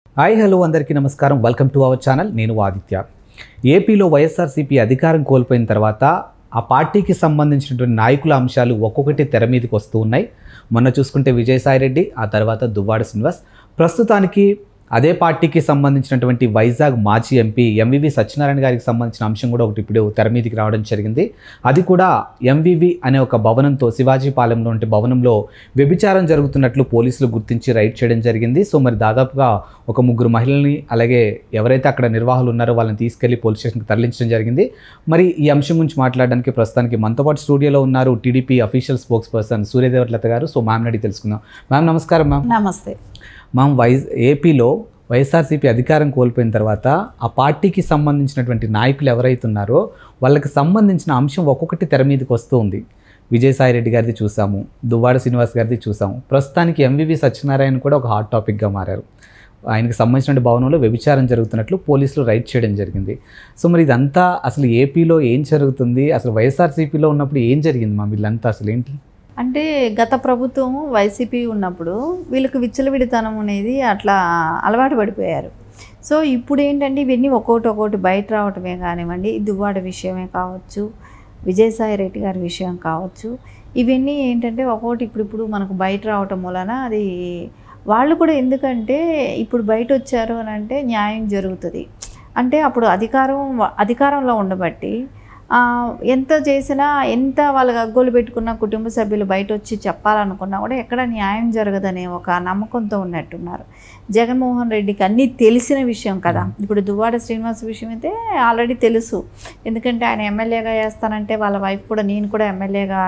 Hi hello అందరికీ నమస్కారం. Welcome to our channel. నేను ఆదిత్య. ఏపీలో వైఎస్ఆర్సీపీ అధికారం కోల్పోయిన తర్వాత ఆ పార్టీకి సంబంధించినటువంటి నాయకుల అంశాలు ఒక్కొక్కటి తెర మీదకి వస్తూ ఉన్నాయి. మొన్న చూసుకుంటే విజయసాయిరెడ్డి, ఆ తర్వాత దువ్వాడ శ్రీనివాస్. ప్రస్తుతానికి అదే పార్టీకి సంబంధించినటువంటి వైజాగ్ మాజీ ఎంపీ ఎంవివి సత్యనారాయణ గారికి సంబంధించిన అంశం కూడా ఒకటి ఇప్పుడు తెర మీదకి రావడం జరిగింది. అది కూడా ఎంవివి అనే ఒక భవనంతో, శివాజీపాలెంలో ఉంటే భవనంలో వ్యభిచారం జరుగుతున్నట్లు పోలీసులు గుర్తించి రైడ్ చేయడం జరిగింది. సో మరి దాదాపుగా ఒక 3 మహిళల్ని, అలాగే ఎవరైతే అక్కడ నిర్వాహకులు ఉన్నారో వాళ్ళని తీసుకెళ్లి పోలీస్ స్టేషన్కి తరలించడం జరిగింది. మరి ఈ అంశం గురించి మాట్లాడడానికి ప్రస్తుతానికి మనతో పాటు స్టూడియోలో ఉన్నారు టీడీపీ అఫీషియల్ స్పోక్స్ పర్సన్ సూర్యదేవలత గారు. సో మ్యామ్ అడిగి తెలుసుకుందాం. మ్యామ్ నమస్కారం. మ్యామ్ నమస్తే. మ్యామ్, ఏపీలో వైఎస్ఆర్సీపీ అధికారం కోల్పోయిన తర్వాత ఆ పార్టీకి సంబంధించినటువంటి నాయకులు ఎవరైతే ఉన్నారో వాళ్ళకి సంబంధించిన అంశం ఒక్కొక్కటి తెర మీదకి వస్తూ ఉంది. విజయసాయిరెడ్డి గారిది చూసాము, దువ్వాడ శ్రీనివాస్ గారిది చూసాము. ప్రస్తుతానికి ఎంవివి సత్యనారాయణ కూడా ఒక హాట్ టాపిక్గా మారారు. ఆయనకు సంబంధించిన భవనంలో వ్యభిచారం జరుగుతున్నట్లు పోలీసులు రైడ్ చేయడం జరిగింది. సో మరి ఇదంతా అసలు ఏపీలో ఏం జరుగుతుంది, అసలు వైఎస్ఆర్సీపీలో ఉన్నప్పుడు ఏం జరిగింది మా వీళ్ళంతా అసలు ఏంటి అంటే గత ప్రభుత్వం వైసీపీ ఉన్నప్పుడు వీళ్ళకి విచ్చలవిడితనం అనేది అట్లా అలవాటు పడిపోయారు. సో ఇప్పుడు ఏంటంటే ఇవన్నీ ఒక్కొక్కటి బయట రావటమే కానివ్వండి, దువ్వాడ విషయమే కావచ్చు, విజయసాయిరెడ్డి గారి విషయం కావచ్చు, ఇవన్నీ ఏంటంటే ఒక్కొక్కటి ఇప్పుడు మనకు బయట రావటం వలన అది వాళ్ళు కూడా, ఎందుకంటే ఇప్పుడు బయట వచ్చారు అని అంటే న్యాయం జరుగుతుంది అంటే అప్పుడు అధికారంలో ఉండబట్టి ఎంత చేసినా, ఎంత వాళ్ళ గగ్గోలు పెట్టుకున్న కుటుంబ సభ్యులు బయట వచ్చి చెప్పాలనుకున్నా కూడా ఎక్కడ న్యాయం జరగదనే ఒక నమ్మకంతో ఉన్నట్టున్నారు. జగన్మోహన్ రెడ్డికి అన్నీ తెలిసిన విషయం కదా. ఇప్పుడు దువ్వాడ శ్రీనివాస్ విషయం అయితే ఆల్రెడీ తెలుసు, ఎందుకంటే ఆయన ఎమ్మెల్యేగా వేస్తానంటే వాళ్ళ వైఫ్ కూడా నేను కూడా ఎమ్మెల్యేగా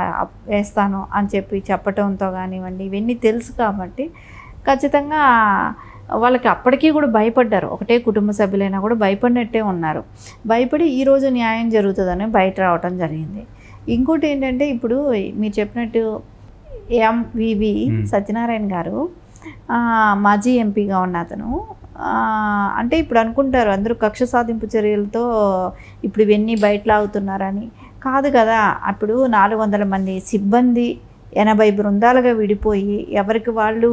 వేస్తాను అని చెప్పటంతో కానివ్వండి, ఇవన్నీ తెలుసు కాబట్టి ఖచ్చితంగా వాళ్ళకి అప్పటికీ కూడా భయపడ్డారు. ఒకటే కుటుంబ సభ్యులైనా కూడా భయపడినట్టే ఉన్నారు. భయపడి ఈరోజు న్యాయం జరుగుతుందని బయట రావటం జరిగింది. ఇంకోటి ఏంటంటే ఇప్పుడు మీరు చెప్పినట్టు ఎంవివి సత్యనారాయణ గారు మాజీ ఎంపీగా ఉన్న అతను అంటే ఇప్పుడు అనుకుంటారు అందరూ కక్ష సాధింపు చర్యలతో ఇప్పుడు ఇవన్నీ బయట లాగుతున్నారని. కాదు కదా. అప్పుడు 400 మంది సిబ్బంది 80 బృందాలుగా విడిపోయి ఎవరికి వాళ్ళు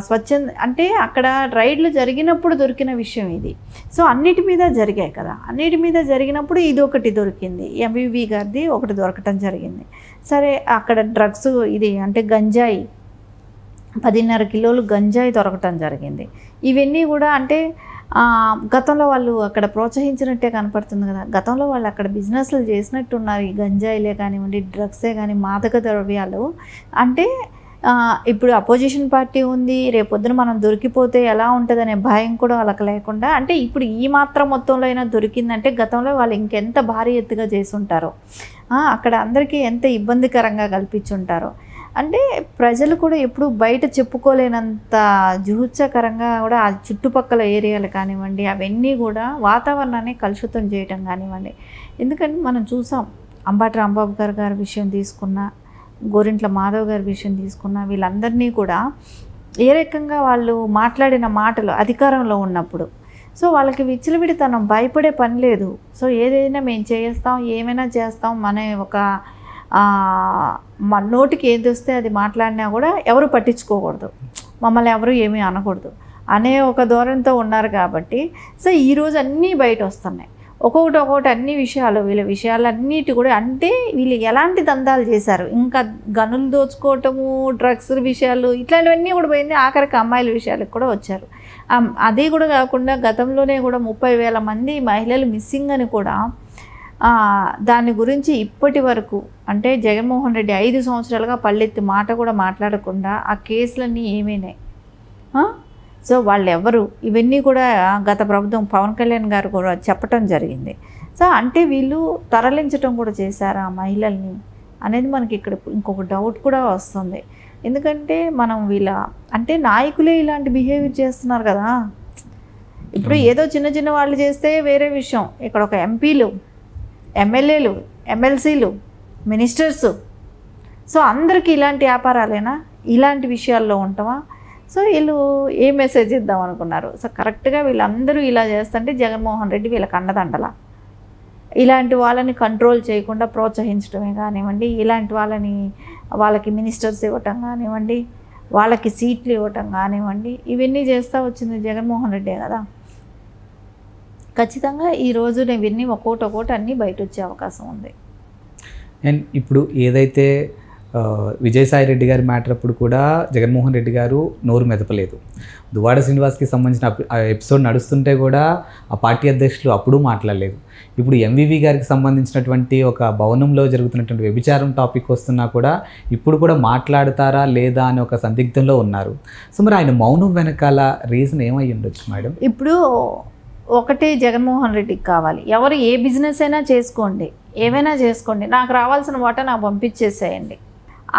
స్వచ్ఛంద, అంటే అక్కడ రైడ్లు జరిగినప్పుడు దొరికిన విషయం ఇది. సో అన్నిటి మీద జరిగాయి కదా. అన్నిటి మీద జరిగినప్పుడు ఇది ఒకటి దొరికింది, ఎంవివి గారిది ఒకటి దొరకటం జరిగింది. సరే, అక్కడ డ్రగ్స్ ఇది అంటే గంజాయి 10.5 కిలోలు గంజాయి దొరకటం జరిగింది. ఇవన్నీ కూడా అంటే గతంలో వాళ్ళు అక్కడ ప్రోత్సహించినట్టే కనపడుతుంది కదా. గతంలో వాళ్ళు అక్కడ బిజినెస్లు చేసినట్టున్నారు. ఈ గంజాయిలే కానివ్వండి, డ్రగ్సే కానీ, మాదక ద్రవ్యాలు. అంటే ఇప్పుడు అపోజిషన్ పార్టీ ఉంది, రేపొద్దున మనం దొరికిపోతే ఎలా ఉంటుందనే భయం కూడా వాళ్ళకి లేకుండా, అంటే ఇప్పుడు ఈ మాత్రం మొత్తంలో అయినా దొరికిందంటే గతంలో వాళ్ళు ఇంకెంత భారీ ఎత్తుగా చేసి ఉంటారో, అక్కడ అందరికీ ఎంత ఇబ్బందికరంగా కల్పించుంటారో. అంటే ప్రజలు కూడా ఎప్పుడు బయట చెప్పుకోలేనంత జుహుత్సకరంగా కూడా ఆ చుట్టుపక్కల ఏరియాలు కానివ్వండి, అవన్నీ కూడా వాతావరణాన్ని కలుషితం చేయటం కానివ్వండి. ఎందుకంటే మనం చూసాం, అంబటి రాంబాబు గారి విషయం తీసుకున్నా, గోరింట్ల మాధవ్ గారి విషయం తీసుకున్నా, వీళ్ళందరినీ కూడా ఏ రకంగా వాళ్ళు మాట్లాడిన మాటలు అధికారంలో ఉన్నప్పుడు. సో వాళ్ళకి విచ్చలవిడితనం, భయపడే పని లేదు. సో ఏదైనా మేము చేస్తాం, ఏమైనా చేస్తాం, మన ఒక మన నోటికి ఏది వస్తే అది మాట్లాడినా కూడా ఎవరు పట్టించుకోకూడదు, మమ్మల్ని ఎవరు ఏమీ అనకూడదు అనే ఒక ధోరణితో ఉన్నారు కాబట్టి సో ఈరోజు అన్నీ బయట వస్తున్నాయి. ఒక్కొక్కటి అన్ని విషయాలు, వీళ్ళ విషయాలన్నిటి కూడా, అంటే వీళ్ళు ఎలాంటి దందాలు చేశారు, ఇంకా గనులు దోచుకోవటము, డ్రగ్స్ విషయాలు, ఇట్లాంటివన్నీ కూడా పోయింది. ఆఖరికి అమ్మాయిల విషయాలకు కూడా వచ్చారు. అది కూడా కాకుండా గతంలోనే కూడా 30,000 మంది మహిళలు మిస్సింగ్ అని కూడా దాని గురించి ఇప్పటి వరకు, అంటే జగన్మోహన్ రెడ్డి 5 సంవత్సరాలుగా పల్లెత్తి మాట కూడా మాట్లాడకుండా ఆ కేసులన్నీ ఏమైనాయి. సో వాళ్ళు ఎవరు, ఇవన్నీ కూడా గత ప్రభుత్వం పవన్ కళ్యాణ్ గారు కూడా చెప్పటం జరిగింది. సో అంటే వీళ్ళు తరలించటం కూడా చేశారు ఆ మహిళల్ని అనేది మనకి ఇక్కడ ఇంకొక డౌట్ కూడా వస్తుంది. ఎందుకంటే మనం అంటే నాయకులే ఇలాంటి బిహేవియర్ చేస్తున్నారు కదా. ఇప్పుడు ఏదో చిన్న వాళ్ళు చేస్తే వేరే విషయం, ఇక్కడ ఒక ఎంపీలు, ఎమ్మెల్యేలు, ఎమ్మెల్సీలు, మినిస్టర్స్, సో అందరికీ ఇలాంటి వ్యాపారాలేనా, ఇలాంటి విషయాల్లో ఉంటామా? సో వీళ్ళు ఏ మెసేజ్ ఇద్దాం అనుకున్నారు? సో కరెక్ట్గా వీళ్ళందరూ ఇలా చేస్తుంటే జగన్మోహన్ రెడ్డి వీళ్ళకి అండదండలా. ఇలాంటి వాళ్ళని కంట్రోల్ చేయకుండా ప్రోత్సహించడమే కానివ్వండి, ఇలాంటి వాళ్ళకి మినిస్టర్స్ ఇవ్వటం కానివ్వండి, వాళ్ళకి సీట్లు ఇవ్వటం కానివ్వండి, ఇవన్నీ చేస్తూ వచ్చింది జగన్మోహన్ రెడ్డే కదా. ఖచ్చితంగా ఈ రోజున ఇవన్నీ ఒక్కోటి అన్నీ బయట వచ్చే అవకాశం ఉంది. అండ్ ఇప్పుడు ఏదైతే విజయసాయి రెడ్డి గారి మ్యాటర్ అప్పుడు కూడా జగన్మోహన్ రెడ్డి గారు నోరు మెదపలేదు. దువ్వాడ శ్రీనివాస్కి సంబంధించిన ఎపిసోడ్ నడుస్తుంటే కూడా ఆ పార్టీ అధ్యక్షులు అప్పుడు మాట్లాడలేదు. ఇప్పుడు ఎంవివి గారికి సంబంధించినటువంటి ఒక భవనంలో జరుగుతున్నటువంటి వ్యభిచారం టాపిక్ వస్తున్నా కూడా ఇప్పుడు కూడా మాట్లాడతారా లేదా అని ఒక సందిగ్ధంలో ఉన్నారు. సో మరి ఆయన మౌనం వెనకాల రీజన్ ఏమై ఉండొచ్చు మేడం? ఇప్పుడు ఒకటి జగన్మోహన్ రెడ్డికి కావాలి, ఎవరు ఏ బిజినెస్ అయినా చేసుకోండి, ఏమైనా చేసుకోండి, నాకు రావాల్సిన వాటా నాకు పంపించేసేయండి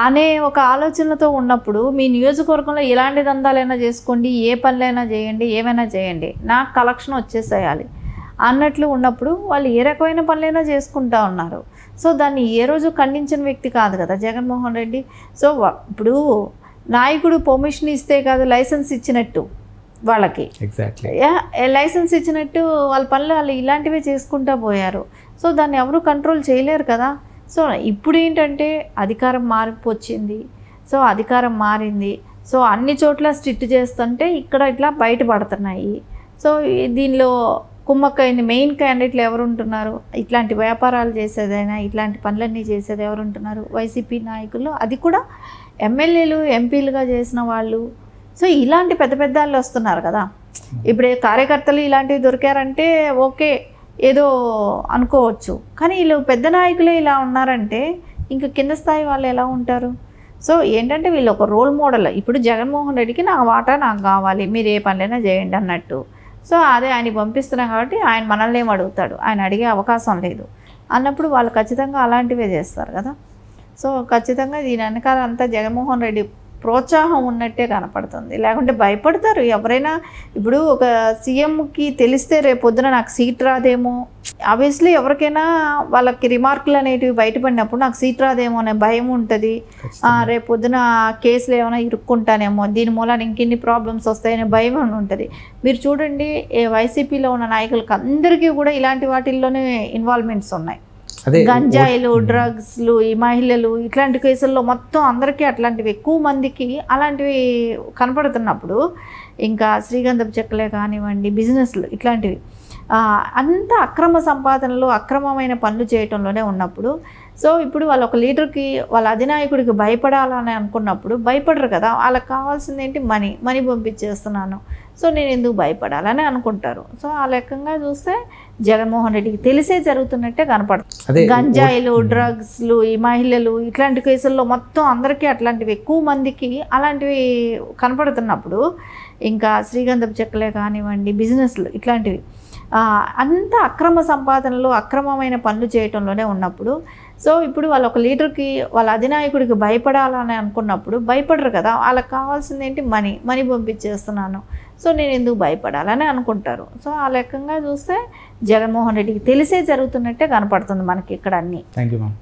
అనే ఒక ఆలోచనతో ఉన్నప్పుడు, మీ నియోజకవర్గంలో ఎలాంటి దందాలైనా చేసుకోండి, ఏ పనులైనా చేయండి, ఏమైనా చేయండి, నాకు కలెక్షన్ వచ్చేసేయాలి అన్నట్లు ఉన్నప్పుడు వాళ్ళు ఏ రకమైన పనులైనా చేసుకుంటూ ఉన్నారు. సో దాన్ని ఏ రోజు ఖండించిన వ్యక్తి కాదు కదా జగన్మోహన్ రెడ్డి. సో ఇప్పుడు నాయకుడు పర్మిషన్ ఇస్తే కాదు లైసెన్స్ ఇచ్చినట్టు వాళ్ళకి, ఎగ్జాక్ట్లీ లైసెన్స్ ఇచ్చినట్టు వాళ్ళ పనులు వాళ్ళు ఇలాంటివే చేసుకుంటూ పోయారు. సో దాన్ని ఎవరు కంట్రోల్ చేయలేరు కదా. సో ఇప్పుడు ఏంటంటే అధికారం మార్పు వచ్చింది, సో అధికారం మారింది, సో అన్ని చోట్ల స్ట్రిక్ట్ చేస్తుంటే ఇక్కడ ఇట్లా బయటపడుతున్నాయి. సో దీనిలో కుమ్మక్కైంది మెయిన్ క్యాండిడేట్లు ఎవరు ఉంటున్నారు, ఇట్లాంటి వ్యాపారాలు చేసేదైనా ఇట్లాంటి పనులన్నీ చేసేది ఎవరు ఉంటున్నారు, వైసీపీ నాయకులు, అది కూడా ఎమ్మెల్యేలు ఎంపీలుగా చేసిన వాళ్ళు. సో ఇలాంటి పెద్ద పెద్ద వాళ్ళు వస్తున్నారు కదా. ఇప్పుడు కార్యకర్తలు ఇలాంటివి దొరికారంటే ఓకే ఏదో అనుకోవచ్చు, కానీ వీళ్ళు పెద్ద నాయకులే ఇలా ఉన్నారంటే ఇంకా కింద స్థాయి వాళ్ళు ఎలా ఉంటారు? సో ఏంటంటే వీళ్ళు ఒక రోల్ మోడల్. ఇప్పుడు జగన్మోహన్ రెడ్డికి నా వాటా నాకు కావాలి, మీరు ఏ పనులైనా చేయండి అన్నట్టు. సో అదే ఆయన పంపిస్తున్నాం కాబట్టి ఆయన మనల్ని ఏం అడుగుతాడు, ఆయన అడిగే అవకాశం లేదు అన్నప్పుడు వాళ్ళు ఖచ్చితంగా అలాంటివే చేస్తారు కదా. సో ఖచ్చితంగా దీని వెనకాల అంతా జగన్మోహన్ రెడ్డి ప్రోత్సాహం ఉన్నట్టే కనపడుతుంది, లేకుంటే భయపడతారు ఎవరైనా. ఇప్పుడు ఒక సీఎంకి తెలిస్తే రేపు పొద్దున నాకు సీట్ రాదేమో, ఆబ్వియస్లీ ఎవరికైనా వాళ్ళకి రిమార్కులు అనేటివి బయటపడినప్పుడు నాకు సీట్ రాదేమో అనే భయం ఉంటుంది. రేపు పొద్దున కేసులు ఏమైనా ఇరుక్కుంటానేమో, దీని మూలాన ఇంకెన్ని ప్రాబ్లమ్స్ వస్తాయనే భయం అని ఉంటుంది. మీరు చూడండి వైసీపీలో ఉన్న నాయకులకి అందరికీ కూడా ఇలాంటి వాటిల్లోనే ఇన్వాల్వ్మెంట్స్ ఉన్నాయి. గంజాయిలు, డ్రగ్స్లు, ఈ మహిళలు ఇట్లాంటి కేసుల్లో మొత్తం అందరికీ అట్లాంటివి ఎక్కువ మందికి అలాంటివి కనపడుతున్నప్పుడు ఇంకా శ్రీగంధపు చెక్కలే కానివ్వండి, బిజినెస్లు ఇట్లాంటివి అంత అక్రమ సంపాదనలు, అక్రమమైన పనులు చేయటంలోనే ఉన్నప్పుడు, సో ఇప్పుడు వాళ్ళు ఒక లీడర్కి వాళ్ళ అధినాయకుడికి భయపడాలని అనుకున్నప్పుడు భయపడరు కదా. వాళ్ళకి కావాల్సింది ఏంటి, మనీ పంపించేస్తున్నాను, సో నేను ఎందుకు భయపడాలని అనుకుంటారు. సో ఆ లెక్కగా చూస్తే జగన్మోహన్ రెడ్డికి తెలిసే జరుగుతున్నట్టే కనపడుతుంది. గంజాయిలు, డ్రగ్స్లు, ఈ మహిళలు ఇట్లాంటి కేసుల్లో మొత్తం అందరికీ అట్లాంటివి ఎక్కువ మందికి అలాంటివి కనపడుతున్నప్పుడు ఇంకా శ్రీగంధపు చెక్కలే కానివ్వండి, బిజినెస్లు ఇట్లాంటివి అంత అక్రమ సంపాదనలు, అక్రమమైన పనులు చేయటంలోనే ఉన్నప్పుడు, సో ఇప్పుడు వాళ్ళు ఒక లీడర్కి వాళ్ళ అధినాయకుడికి భయపడాలని అనుకున్నప్పుడు భయపడరు కదా. వాళ్ళకి కావాల్సింది ఏంటి, మనీ పంపించేస్తున్నాను, సో నేను ఎందుకు భయపడాలని అనుకుంటారు. సో ఆ లెక్కగా చూస్తే జగన్మోహన్ రెడ్డికి తెలిసే జరుగుతున్నట్టే కనపడుతుంది మనకి ఇక్కడ అన్నీ. Thank you ma'am.